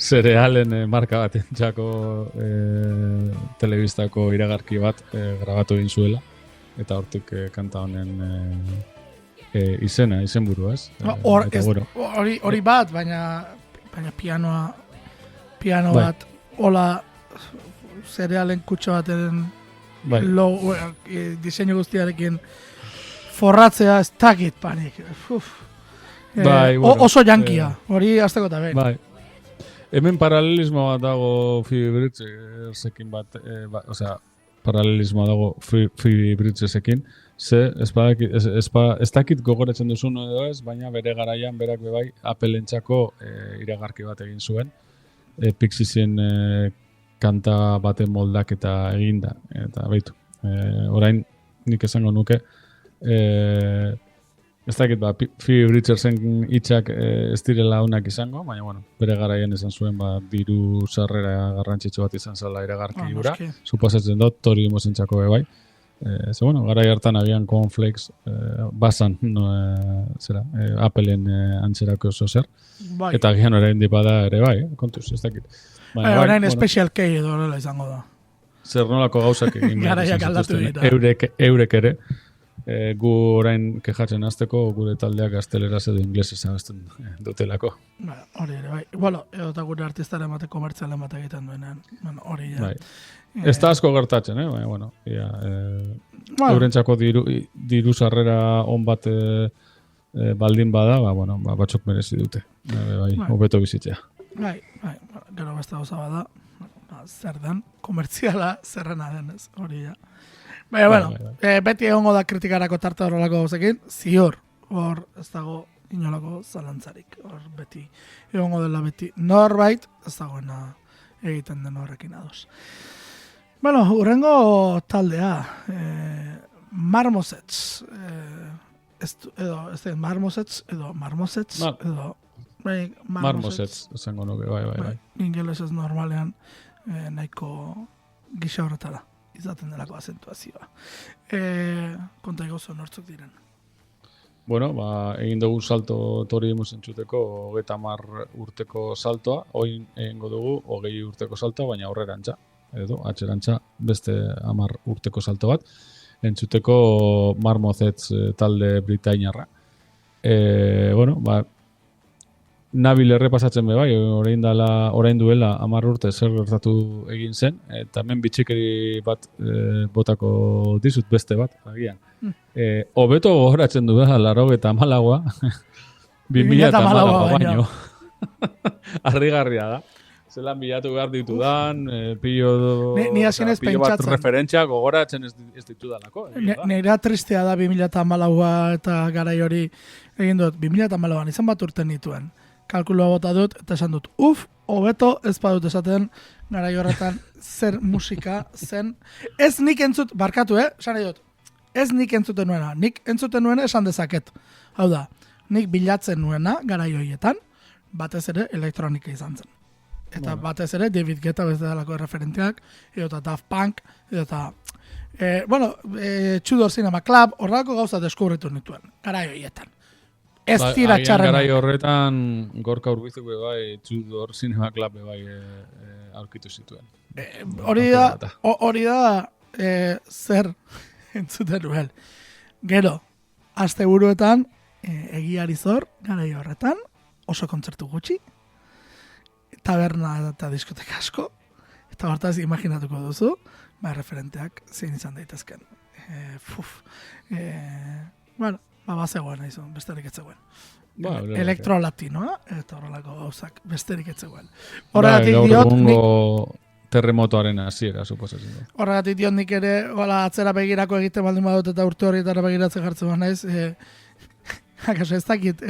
zerealen marka bat entzako telebistako iragarki bat grabatu egin zuela, eta hortik kanta honen izenburua, ez? Hor, Eta ez, bueno, hori bat, baina piano Bai. bat, hola zerealen kutxo baten bai, diseinu guztiarekin forratzea ez dakit panik. Bai, bueno, oso jankia, hori azteko eta behin. bai. Hemen paralelismo bat dago Phoebe Bridgesekin bat, osea, paralelismoa dago Phoebe Bridgesekin, ze ez dakit gogoratzen duzun edo ez, baina bere garaian berak bebai Apple-entzako iragarki bat egin zuen, Pixiesien kanta baten moldaketa eginda, eta baitu. Orain nik esango nuke, ez dakit, Phoebe Bridgersen hitzak ez direla onak izango, baina bueno, bere garaian esan zuen diru sarrera garrantzitsu bat izan zela iragarki hura. noski. Suposatzen dut, Tori Mosentzako bai. Ze bueno, garai hartan agian cornflakes basan, Appleen antzerako oso zer. Bai. Eta agian orain bada ere bai, kontuz, ez dakit. Baina, Orain bueno, Special K edo horrela izango da. zer nolako gauzak egin behar Garaiak izan aldatu zituzten, dira. eurek ere, gu orain kejatzen hasteko gure taldeak gazteleraz edo inglesez abesten dutelako. Ba, hori ere, bai. Bueno, edo eta gure artistaren bate komertzialen bat egiten duenean. Bueno, hori ja. Bai. Ez da asko gertatzen, baina, bueno, ia, Bueno, eurentzako diru sarrera on bat baldin bada, bueno, batzuk merezi dute. Bai, Bai. hobeto bizitzea. bai, gero beste gauza bada, zer den, komertziala zerrena denez, hori ja. Baina, bueno, bai. beti egongo da kritikarako tarte horrelako gauzekin, ziur, hor ez dago inolako zalantzarik, hor beti egongo dela beti norbait, ez dagoena egiten den horrekin ados. Bueno, urrengo taldea, Marmosets, Marmosets, Mar- edo bai, Marmosets, esango nuke, bai. Ingelesez normalean nahiko gisa horretara izaten delako azentuazioa. Konta egozo nortzuk diren. Bueno, egin dugu salto Tori entzuteko 30 urteko saltoa, oin egingo dugu 20 urteko saltoa, baina aurrerantza, edo atzerantza beste 10 urteko salto bat, entzuteko Marmosets talde britainiarra. Bueno, ba, nabil errepasatzen be bai, orain duela 10 urte zer gertatu egin zen, eta hemen bitxikeri bat botako dizut beste bat, agian. Hobeto gogoratzen du da, 94a, 2014 baino. Harrigarria da. Zelan bilatu behar ditudan, pilo bat pentsatzen. referentzia gogoratzen ez ditudalako. Neira tristea da 2014a eta garai hori egin dut. 2014an izan bat urten nituen. Kalkuloa bota dut eta esan dut, hobeto ez badut esaten garai horretan zer musika zen. Ez nik entzut, barkatu, esan nahi dut. Ez nik entzuten nuena. Nik entzuten nuena esan dezaket. Hau da, nik bilatzen nuena garai horietan, batez ere elektronika izan zen. Eta batez ere David Guetta bezalako referenteak, edo Daft Punk, edo Tudor Cinema Club, horrelako gauza deskubritu nituen, garai horietan. Ez dira txarrenak. Garai horretan Gorka Urbizuk be bai Tudor Cinema Club be bai aurkitu zituen. Hori da zer entzuten nuen. Gero, asteburuetan egiari zor, garai horretan, oso kontzertu gutxi, taberna eta diskoteka asko, eta hortaz imaginatuko duzu, referenteak zein izan daitezken. Bazegoen izan, besterik ez zegoen. Elektro-latinoa, eta horrelako gauzak, besterik ez zegoen. Horregatik diot, terremotoaren hasiera, suposatzen da. Horregatik diot nik ere, atzera begirako egiten baldin badut eta urte horretara begiratzen jartzen naiz, akaso ez dakit,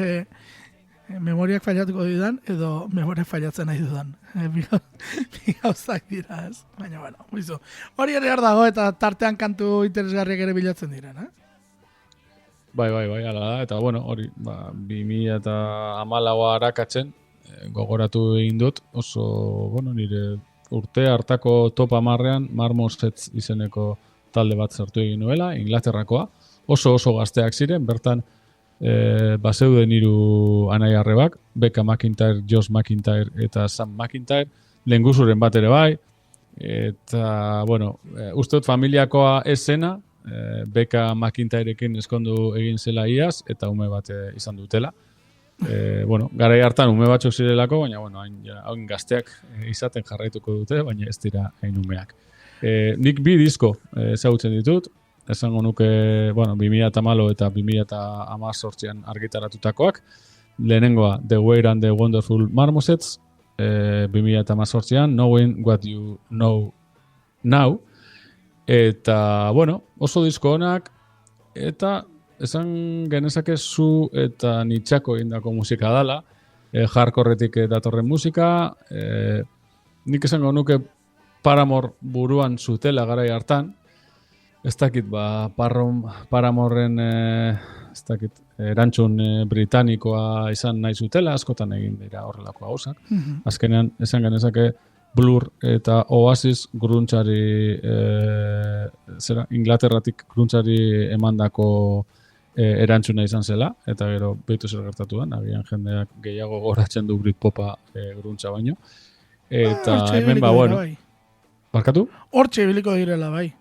memoriak fallatuko didan, edo memoriak fallatzen nahi dudan. Bi gauzak dira, ez? Baina, bueno, hori ere dago eta tartean kantu interesgarriak ere bilatzen diren, Bai, ala da, eta bueno, hori, 2014a arakatzen, gogoratu egin dut, oso, nire urte hartako top 10ean Marmosets izeneko talde bat sartu egin nuela, Inglaterrakoa, oso gazteak ziren, bertan bazeuden 3 anai-arrebak, Becca McIntyre, Josh McIntyre eta Sam McIntyre, lehengusuren bat ere bai, eta, uste dut familiakoa esena, Becca McIntyreekin eskondu egin zela iaz, eta ume bat izan dutela. Garai hartan ume batzuk zirelako, baina, hain gazteak izaten jarraituko dute, baina ez dira hain umeak. Nik 2 disko ezagutzen ditut, esango nuke, 2014 eta 2018an argitaratutakoak. Lehenengoa, The Weird and the Wonderful Marmosets, 2018an, Knowing What You Know Now. Eta, oso disko honak, eta esan genezake zu eta nitxako egindako musika dala, hardcoretik datorren musika, nik esango nuke Paramore buruan zutela garai hartan, ez dakit, Paramorren erantzun britanikoa izan nahi zutela, askotan egin dira horrelako gauzak. Azkenean, esan genezake Blur eta Oasis gruntzari, Inglaterratik gruntzari emandako erantzuna izan zela, eta gero behitu zer gertatu da, agian jendeak gehiago goratzen du Britpopa gruntza baino. Eta hemen, barkatu? Hortxe ibiliko direla, bai.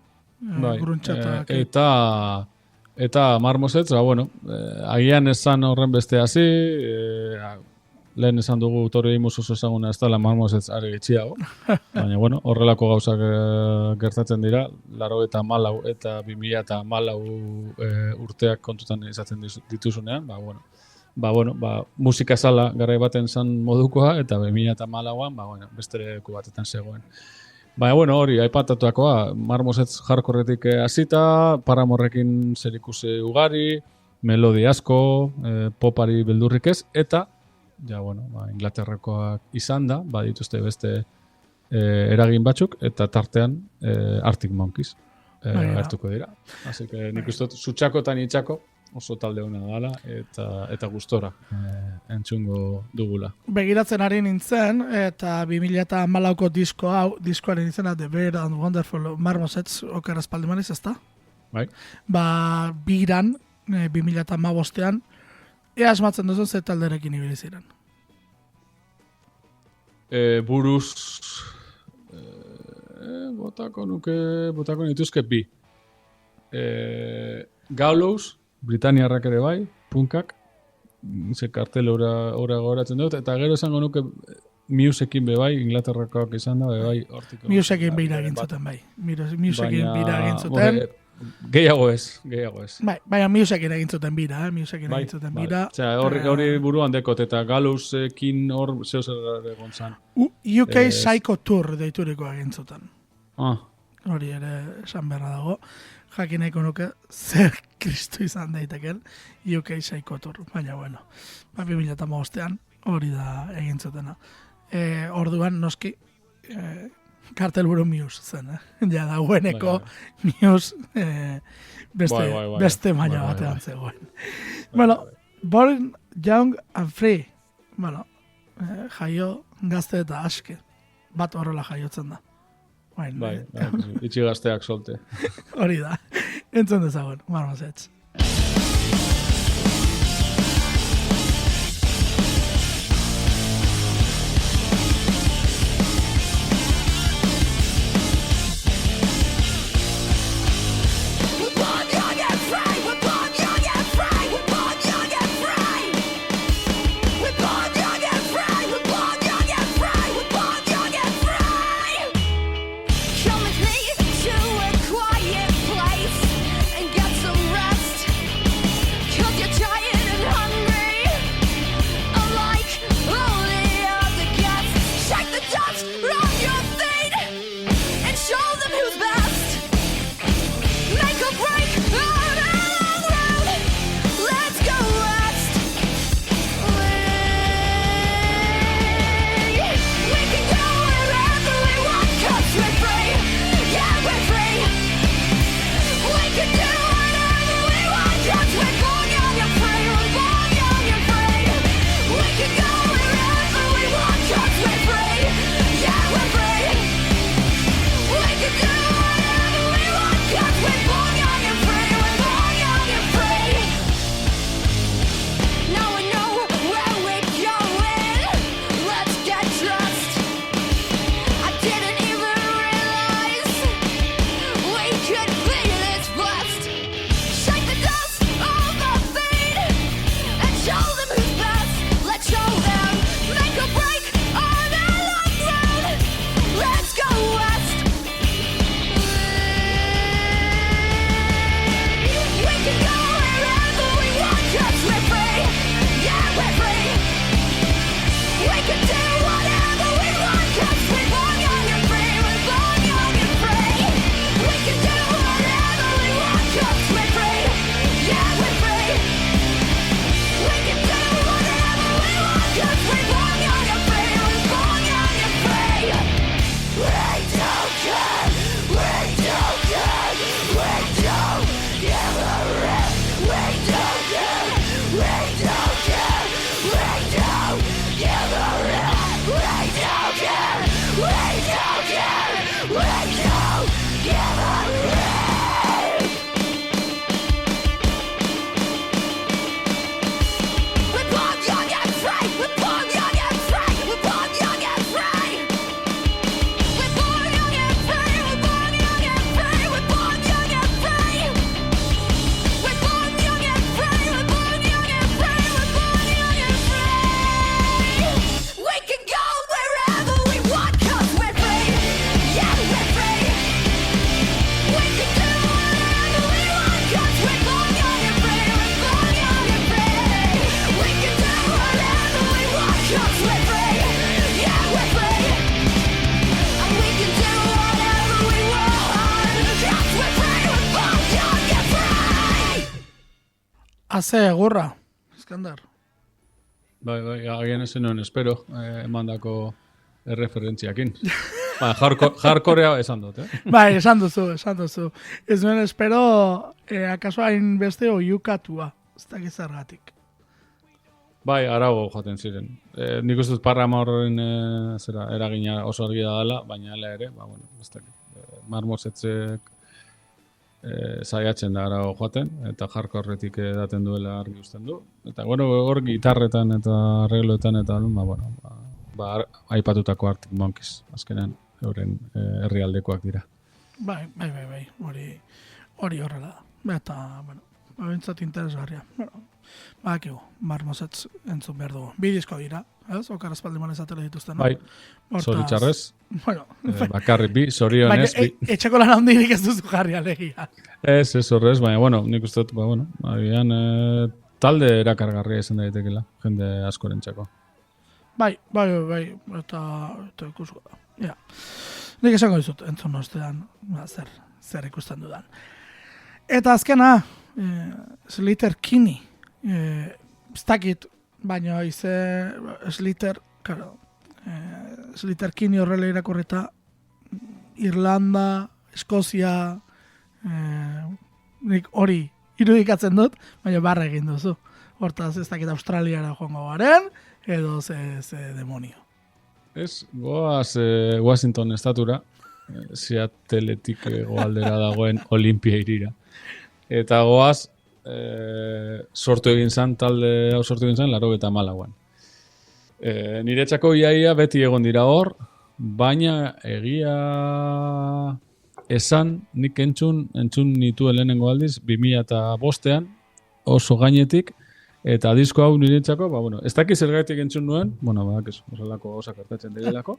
Eta Marmosets, agian esan horren beste hasi, lehen esan dugu Tori Amos oso ezaguna ez dela Marmosets are gitxiago, baina horrelako gauzak gertatzen dira, 94 eta 2014 urteak kontutan izaten dituzunean, musika sala garai baten zan modukoa, eta 2014an, beste leku batetan zegoen. Baina, hori, aipatatuakoa, Marmosets hardcoretik hasita, Paramorrekin zerikusi ugari, melodi asko, popari beldurrik ez, eta, Inglaterrakoak izan da, badituzte beste eragin batzuk, eta tartean Arctic Monkeys hartuko dira. Así que nik uste dut, zutxako eta nitxako, oso talde hona dala, eta gustora entzungo dugula. Begiratzen ari nintzen, eta 2014ko diskoaren izena The Weird and Wonderful Marmosets oker espaldimaniz, ez da? Bai. Biran, 2015ean, ea asmatzen duzun ze talderekin ibili ziren. Buruz botako nituzke 2. Gallows, Britaniarrak ere bai, punkak, ze kartel ora goratzen dut, eta gero esango nuke Musekin bebai, Inglaterrakoak izan da, bebai, hortik. Musekin beira egin zuten, bai. Musekin beira egin zuten. Gehiago ez. Bai, baina Musekin egin zuten bira, Musekin Bai, egin zuten bai. bira. Osea, hori buruan dekot, eta Galusekin hor zeo zer egon zan. UK Psycho Tour deiturikoa egin zuten. Hori ere esan beharra dago. Jakin nahiko nuke zer kristu izan daiteken UK Psycho Tour. Baina, bueno, 2015an hori da egin zutena. Orduan, noski, kartelburu Muse zen, Ja dagoeneko Muse beste maila batean zegoen. Bueno, Born Young and Free. Bueno, jaio gazte eta aske. Bat horrela jaiotzen da. Bai, itxi gazteak solte. Hori da. Entzun dezagun, marmozetz. Come with me to a quiet place and get some rest. 'Cause you're tired and hungry, unlike all the other guests. Shake the dust from your feet and show them who's best. Make a break on a long road. Let's go west. We can go wherever we want 'cause we're free. Yeah, we're free. We can do whatever we want 'cause we're born young and free. We're born young and free. We can go wherever we want 'cause we're free. Yeah, we're free. We can do whatever we want 'cause we're born young and free. We're born young and free. Now we know where we're going. Let's get dressed. I didn't even realize we could be this blessed. Shake the dust off our feet and show them who's best. Let's show them. Make a break on a long road. Let's go west. We can go wherever we want 'cause we're free. Yeah, we're free. We can do whatever we want 'cause we're born young and free. We're born young and free. We can do whatever we want 'cause we're free. Yeah, we're free. We can do whatever we want 'cause we're born young and free. We're born young and free. We don't care. We don't care. We don't give a rip. We don't care. We don't care. We don't give a rip. We don't care. We don't care. We don't give a rip. We're born young and free. We're born young and free. We're born young and free. We're born young and free. We're born young and free. We're born young and free. We're born young and free. We're born young and free. We're born young and free. We can go wherever we want 'cause we're free. Yeah, we're free. We can do whatever we want 'cause we're born young and free. We're born young and free. We can do whatever we want 'cause we're free. Yeah, we're free. And we can do whatever we want 'cause we're free. We're born young and free. Haze egurra, Iskandar. Bai, agian ez zenuen espero, emandako erreferentziakin. Hardcorea esan dut, Bai, esan duzu. Ez nuen espero, akaso hain beste oiukatua. Ez dakit zergatik. Bai, arago joaten ziren. Nik uste dut Paramouren eragina oso argia dela, baina hala ere, bueno, ez dakit. Marmosetzek saiatzen da arago joaten, eta hardcoretik edaten duela argi usten du. Eta, bueno, hor gitarretan eta arregloetan eta, aipatutako Arctic Monkeys, azkenean, euren herrialdekoak dira. Bai, hori horrela da. Eta, bueno, Bintzat interesgarria. Bueno, badakigu, marmosetz entzun behar dugu. Bi disko dira, ez? Okar espaldiman ezatela dituzten, no? Bai, Hortaz, zoritxarrez, Bueno, bakarrik bi, baina zorionez, bi. etxeko lan handirik ez duzu jarri alegia. Ez horrez, baina, bueno, nik uste dut, bueno, agian talde erakargarria izan daitekela, jende askorentzako. Bai, eta ikusko da. Ja. Nik esango dizut, entzun ostean, zer ikusten dudan. Eta azkena, Slater Kinney, ez dakit, baina Slater, claro, Slater Kinney horrela irakurrita, Irlanda, Eskozia, nik hori irudikatzen dut, baina barra egin duzu. Hortaz ez dakit Australiara joango garen, edo ze demonio. Ez, goaz Washington estatura, Seattleetik goaldera dagoen Olimpia irira. Eta goaz, sortu egin zan, talde hau sortu egin zan, 94an. Niretzako iaia beti egon dira hor, baina egia esan nik entzun nituen lehenengo aldiz 2005an oso gainetik, eta disko hau niretzako, bueno, ez dakiz zergatik entzun nuen, bueno, horrelako osak gertatzen direlako,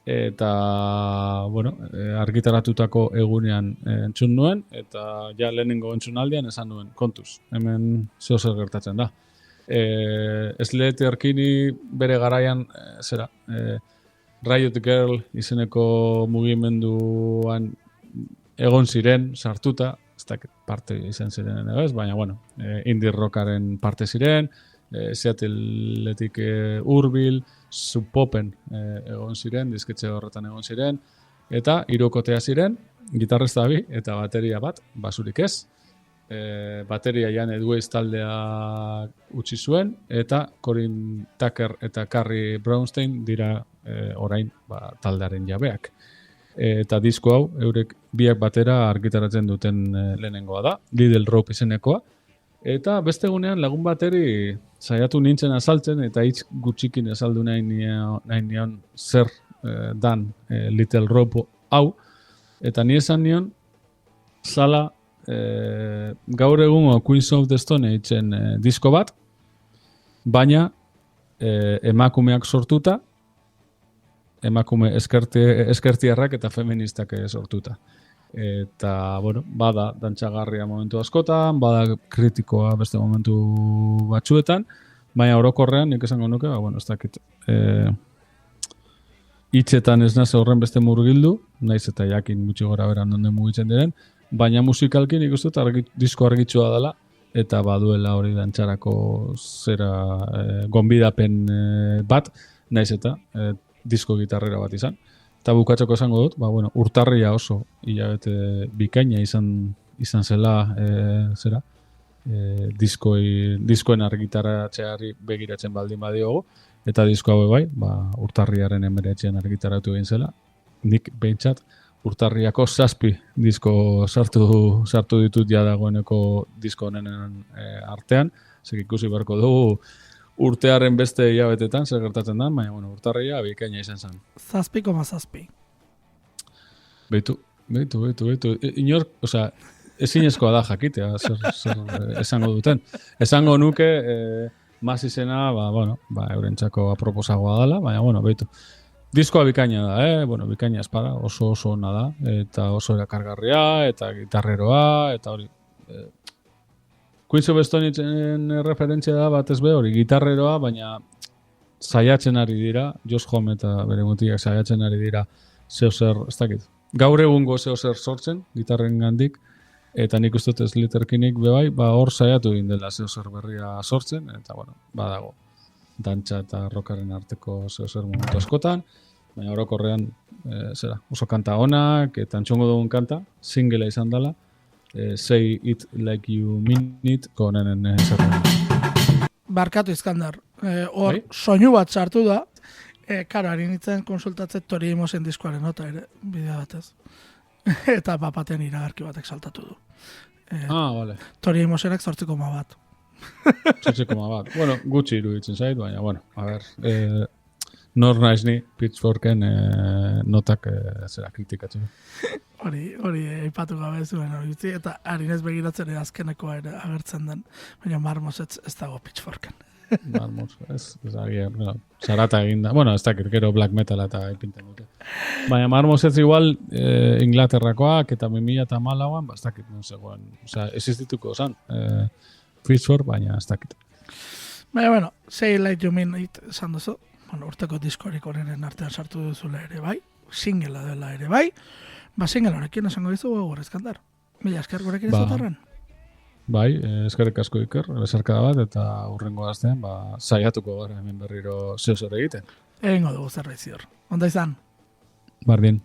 eta, bueno, argitaratutako egunean entzun nuen, eta ja lehenengo entzun aldian esan nuen, kontuz, hemen zeo zer gertatzen da. Slater Kinney bere garaian, Riot Girl izeneko mugimenduan egon ziren, sartuta, ez dakit parte izan ziren, ez? Baina, bueno, indie rockaren parte ziren, Seattleetik hurbil, Sub Popen egon ziren, disketxe horretan egon ziren, eta hirukotea ziren, gitarrista bi eta bateria bat, basurik ez. Bateria jan Edways taldea utzi zuen, eta Corin Tucker eta Carrie Brownstein dira orain taldearen jabeak. Eta disko hau, eurek biak batera argitaratzen duten lehenengoa da, Little Rope izenekoa. Eta beste egunean lagun bateri saiatu nintzen azaltzen, eta hitz gutxikin azaldu nahi nion zer dan Little Rope hau. Eta ni esan nion, zala gaur egungo Queens of the Stone Ageen disko bat, baina emakumeak sortuta, emakume eskertiarrak eta feministak sortuta. Eta, bueno, bada dantzagarria momentu askotan, bada kritikoa beste momentu batzuetan, baina orokorrean nik esango nuke, bueno, ez dakit hitzetan ez naz horren beste murgildu, naiz eta jakin gutxi gora beran donde mugitzen diren, baina musikalki nik uste disko argitsua dela, eta baduela hori dantzarako zera gonbidapen bat, naiz eta disko gitarrera bat izan. Eta bukatzeko esango dut, bueno, urtarria oso hilabete bikaina izan zela diskoen argitaratzeari begiratzen baldin badiogu, eta disko hau bai, urtarriaren 19 argitaratu egin zela. Nik behintzat urtarriako 7 disko sartu ditut ja dagoeneko disko honen artean, zer ikusi beharko dugu urtearen beste hilabetetan zer gertatzen da, baina bueno, urtarria bikaina izan zen. 7,7. Beitu. Inor, osea, ezinezkoa da jakitea, zer esango duten. Esango nuke, mas izena, eurentzako aproposagoa dela, baina, bueno, beitu. Diskoa bikaina da, bueno, bikaina espada, oso ona da, eta oso erakargarria, eta gitarreroa, eta hori. Queens of Stone Ageen referentzia da batez be hori gitarreroa, baina saiatzen ari dira, Josh Homme eta bere mutiak saiatzen ari dira zeozer, ez dakit. Gaur egungo zeozer sortzen, gitarren gandik, eta nik uste dut Slater Kinneyk bebai, hor saiatu egin dela zeozer berria sortzen, eta bueno, badago dantza eta rockaren arteko zeozer momentu askotan, baina orokorrean oso kanta onak, eta entzongo dugun kanta, singlea izan dela, Say It Like You Mean It konenen zerren. Barkatu Iskandar, hor soinu bat sartu da, karo, harin nintzen konsultatzen Tori Amosen diskoaren nota ere, bidea batez. Eta bapaten iragarki batek saltatu du. Vale. Tori Amosenak 8,1. 8,1. Bueno, gutxi iruditzen zait, baina, bueno, a ver. nor naiz ni Pitchforken notak zera kritikatu. Hori aipatu gabe zuen hori utzi, eta harinez begiratzen ere azkenekoa ere agertzen den, baina Marmos ez dago Pitchforken. Marmos, ez agian, bueno, zarata eginda. Bueno, ez dakit, gero black metal eta ipinten dute. Baina Marmos ez igual Inglaterrakoak eta 2014an, ez dakit, no zegoen, osea, existituko zan, Pitchfork, baina ez dakit. Baina, bueno, Say Like You Mean It esan duzu, bueno, urteko diskorik onenen artean sartu duzula ere bai, singlea dela ere bai, single horrekin esango dizu gorrez kantar. Mila esker gurekin izatarren. Bai, eskerrik asko Iker, bezarkada bat, eta hurrengo astean, saiatuko gara hemen berriro zehoz egiten. Egingo dugu zerbait zior. Onda izan? Bardin.